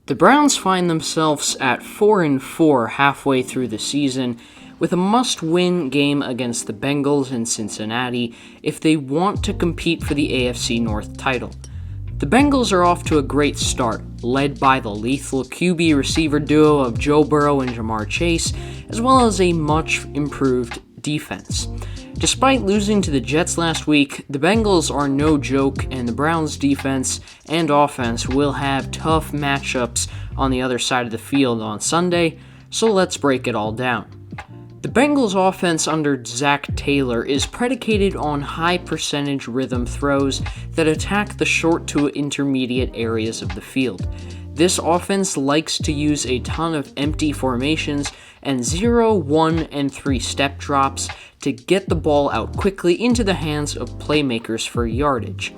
The Browns find themselves at 4-4 halfway through the season, with a must-win game against the Bengals in Cincinnati if they want to compete for the AFC North title. The Bengals are off to a great start, led by the lethal QB receiver duo of Joe Burrow and Jamar Chase, as well as a much improved defense. Despite losing to the Jets last week, the Bengals are no joke, and the Browns' defense and offense will have tough matchups on the other side of the field on Sunday, so let's break it all down. The Bengals' offense under Zach Taylor is predicated on high-percentage rhythm throws that attack the short to intermediate areas of the field. This offense likes to use a ton of empty formations and 0, 1, and 3 step drops to get the ball out quickly into the hands of playmakers for yardage.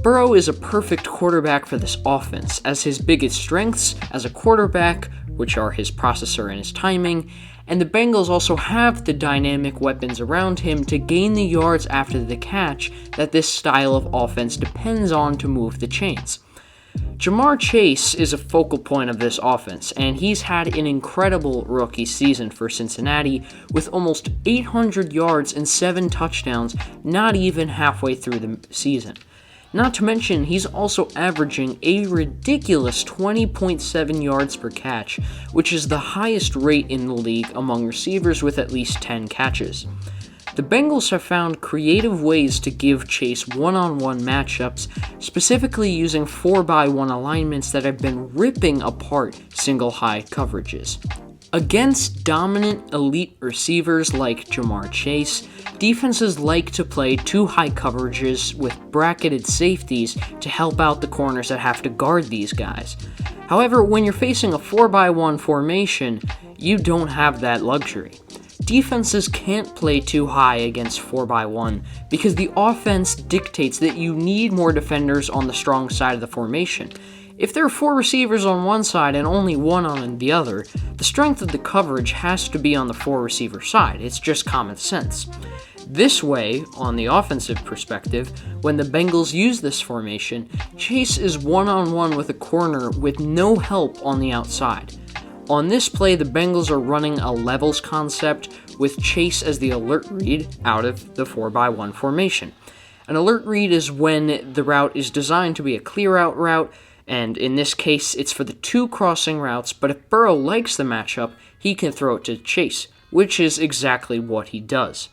Burrow is a perfect quarterback for this offense, as his biggest strengths as a quarterback, which are his processor and his timing, and the Bengals also have the dynamic weapons around him to gain the yards after the catch that this style of offense depends on to move the chains. Jamar Chase is a focal point of this offense, and he's had an incredible rookie season for Cincinnati with almost 800 yards and 7 touchdowns not even halfway through the season. Not to mention, he's also averaging a ridiculous 20.7 yards per catch, which is the highest rate in the league among receivers with at least 10 catches. The Bengals have found creative ways to give Chase one-on-one matchups, specifically using 4x1 alignments that have been ripping apart single high coverages. Against dominant elite receivers like Jamar Chase, defenses like to play 2 high coverages with bracketed safeties to help out the corners that have to guard these guys. However, when you're facing a 4x1 formation, you don't have that luxury. Defenses can't play too high against 4x1 because the offense dictates that you need more defenders on the strong side of the formation. If there are 4 receivers on one side and only 1 on the other, the strength of the coverage has to be on the 4 receiver side. It's just common sense. This way, on the offensive perspective, when the Bengals use this formation, Chase is one-on-one with a corner with no help on the outside. On this play, the Bengals are running a levels concept with Chase as the alert read out of the 4x1 formation. An alert read is when the route is designed to be a clear-out route, and in this case, it's for the 2 crossing routes, but if Burrow likes the matchup, he can throw it to Chase, which is exactly what he does.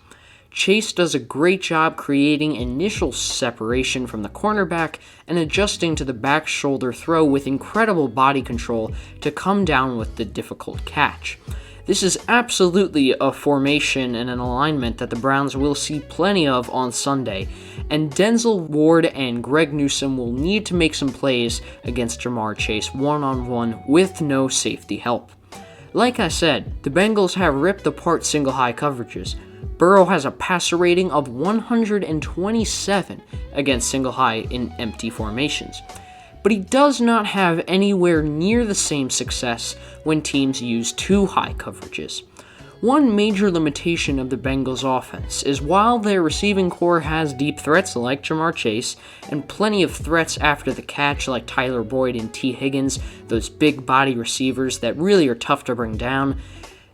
Chase does a great job creating initial separation from the cornerback and adjusting to the back shoulder throw with incredible body control to come down with the difficult catch. This is absolutely a formation and an alignment that the Browns will see plenty of on Sunday, and Denzel Ward and Greg Newsome will need to make some plays against Jamar Chase one-on-one with no safety help. Like I said, the Bengals have ripped apart single high coverages. Burrow has a passer rating of 127 against single high in empty formations, but he does not have anywhere near the same success when teams use 2 high coverages. One major limitation of the Bengals offense is while their receiving core has deep threats like Jamar Chase and plenty of threats after the catch like Tyler Boyd and T. Higgins, those big body receivers that really are tough to bring down,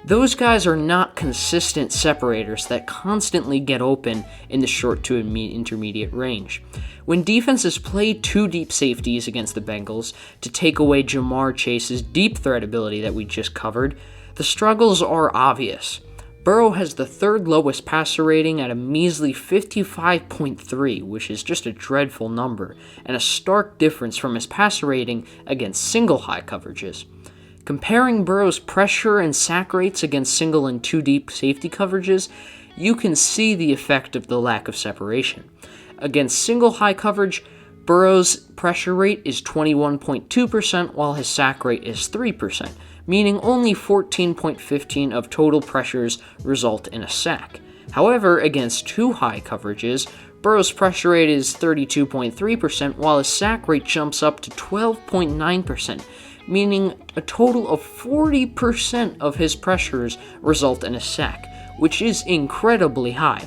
those guys are not consistent separators that constantly get open in the short to intermediate range. When defenses play 2 deep safeties against the Bengals to take away Jamar Chase's deep threat ability that we just covered, the struggles are obvious. Burrow has the 3rd lowest passer rating at a measly 55.3, which is just a dreadful number, and a stark difference from his passer rating against single high coverages. Comparing Burrow's pressure and sack rates against single and 2 deep safety coverages, you can see the effect of the lack of separation. Against single high coverage, Burrow's pressure rate is 21.2% while his sack rate is 3%, meaning only 14.15 of total pressures result in a sack. However, against 2 high coverages, Burrow's pressure rate is 32.3% while his sack rate jumps up to 12.9%, meaning a total of 40% of his pressures result in a sack, which is incredibly high.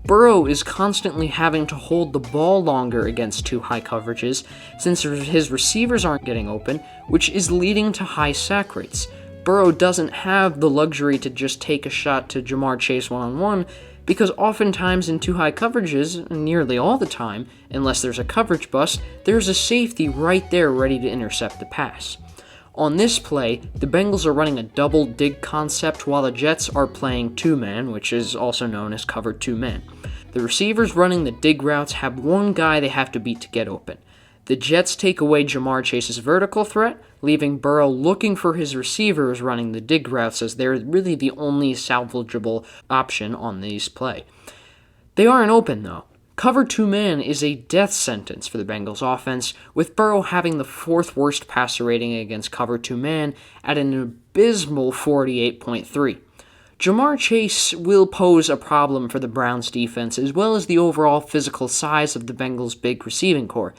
Burrow is constantly having to hold the ball longer against two high coverages since his receivers aren't getting open, which is leading to high sack rates. Burrow doesn't have the luxury to just take a shot to Jamar Chase one-on-one because oftentimes in two high coverages, nearly all the time, unless there's a coverage bust, there's a safety right there ready to intercept the pass. On this play, the Bengals are running a double dig concept while the Jets are playing two-man, which is also known as cover two-man. The receivers running the dig routes have one guy they have to beat to get open. The Jets take away Jamar Chase's vertical threat, leaving Burrow looking for his receivers running the dig routes as they're really the only salvageable option on these play. They aren't open though. Cover two-man is a death sentence for the Bengals offense, with Burrow having the fourth worst passer rating against cover two-man at an abysmal 48.3. Jamar Chase will pose a problem for the Browns defense as well as the overall physical size of the Bengals' big receiving core.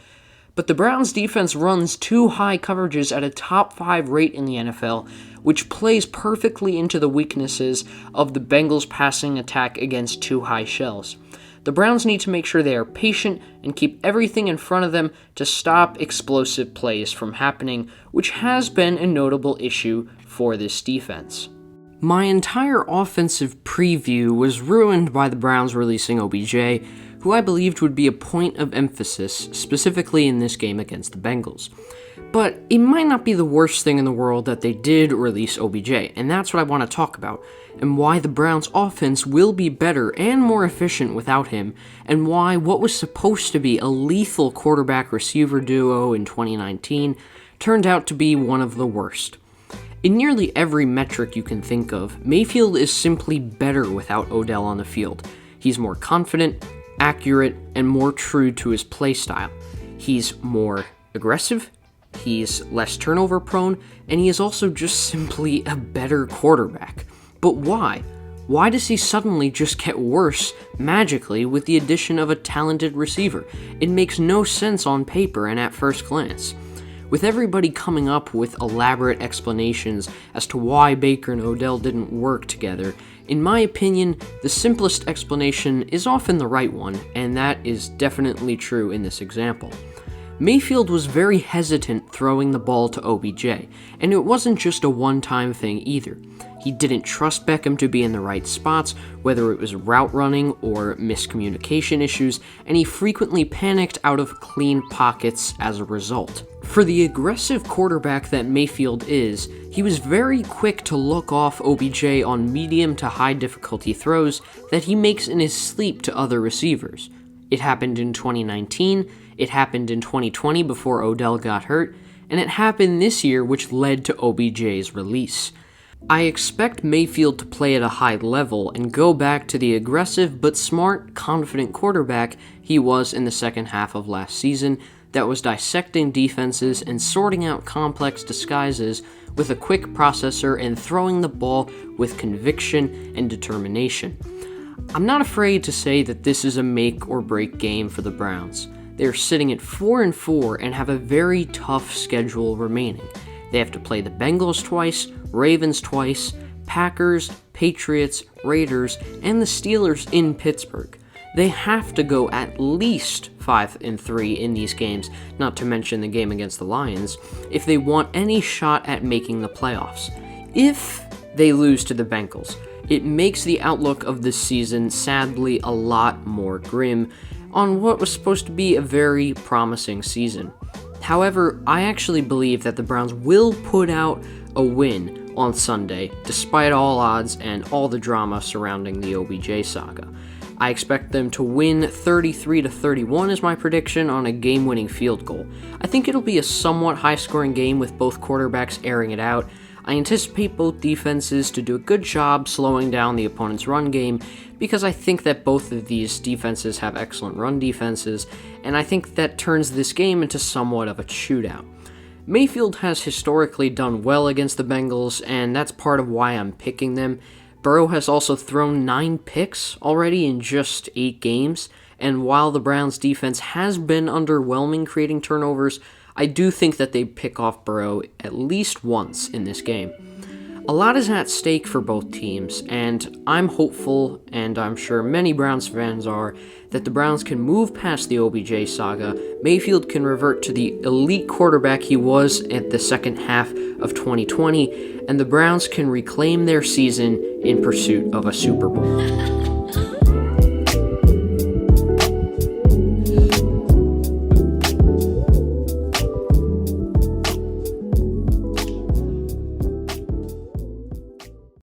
But the Browns defense runs two high coverages at a top 5 rate in the NFL, which plays perfectly into the weaknesses of the Bengals' passing attack against two high shells. The Browns need to make sure they are patient and keep everything in front of them to stop explosive plays from happening, which has been a notable issue for this defense. My entire offensive preview was ruined by the Browns releasing OBJ, who I believed would be a point of emphasis, specifically in this game against the Bengals. But it might not be the worst thing in the world that they did release OBJ, and that's what I want to talk about, and why the Browns' offense will be better and more efficient without him, and why what was supposed to be a lethal quarterback-receiver duo in 2019 turned out to be one of the worst. In nearly every metric you can think of, Mayfield is simply better without Odell on the field. He's more confident, accurate, and more true to his play style. He's more aggressive, he's less turnover prone, and he is also just simply a better quarterback. But why? Why does he suddenly just get worse magically with the addition of a talented receiver? It makes no sense on paper and at first glance. With everybody coming up with elaborate explanations as to why Baker and Odell didn't work together, in my opinion, the simplest explanation is often the right one, and that is definitely true in this example. Mayfield was very hesitant throwing the ball to OBJ, and it wasn't just a one-time thing either. He didn't trust Beckham to be in the right spots, whether it was route running or miscommunication issues, and he frequently panicked out of clean pockets as a result. For the aggressive quarterback that Mayfield is, he was very quick to look off OBJ on medium to high difficulty throws that he makes in his sleep to other receivers. It happened in 2019, it happened in 2020 before Odell got hurt, and it happened this year, which led to OBJ's release. I expect Mayfield to play at a high level and go back to the aggressive but smart, confident quarterback he was in the second half of last season that was dissecting defenses and sorting out complex disguises with a quick processor and throwing the ball with conviction and determination. I'm not afraid to say that this is a make or break game for the Browns. They're sitting at 4-4 and have a very tough schedule remaining. They have to play the Bengals twice, Ravens twice, Packers, Patriots, Raiders, and the Steelers in Pittsburgh. They have to go at least 5-3 in these games, not to mention the game against the Lions, if they want any shot at making the playoffs. If they lose to the Bengals, it makes the outlook of this season sadly a lot more grim on what was supposed to be a very promising season. However, I actually believe that the Browns will put out a win on Sunday, despite all odds and all the drama surrounding the OBJ saga. I expect them to win 33-31 is my prediction on a game-winning field goal. I think it'll be a somewhat high-scoring game with both quarterbacks airing it out. I anticipate both defenses to do a good job slowing down the opponent's run game because I think that both of these defenses have excellent run defenses, and I think that turns this game into somewhat of a shootout. Mayfield has historically done well against the Bengals, and that's part of why I'm picking them. Burrow has also thrown 9 picks already in just 8 games, and while the Browns' defense has been underwhelming creating turnovers, I do think that they pick off Burrow at least once in this game. A lot is at stake for both teams, and I'm hopeful, and I'm sure many Browns fans are, that the Browns can move past the OBJ saga, Mayfield can revert to the elite quarterback he was at the second half of 2020, and the Browns can reclaim their season in pursuit of a Super Bowl.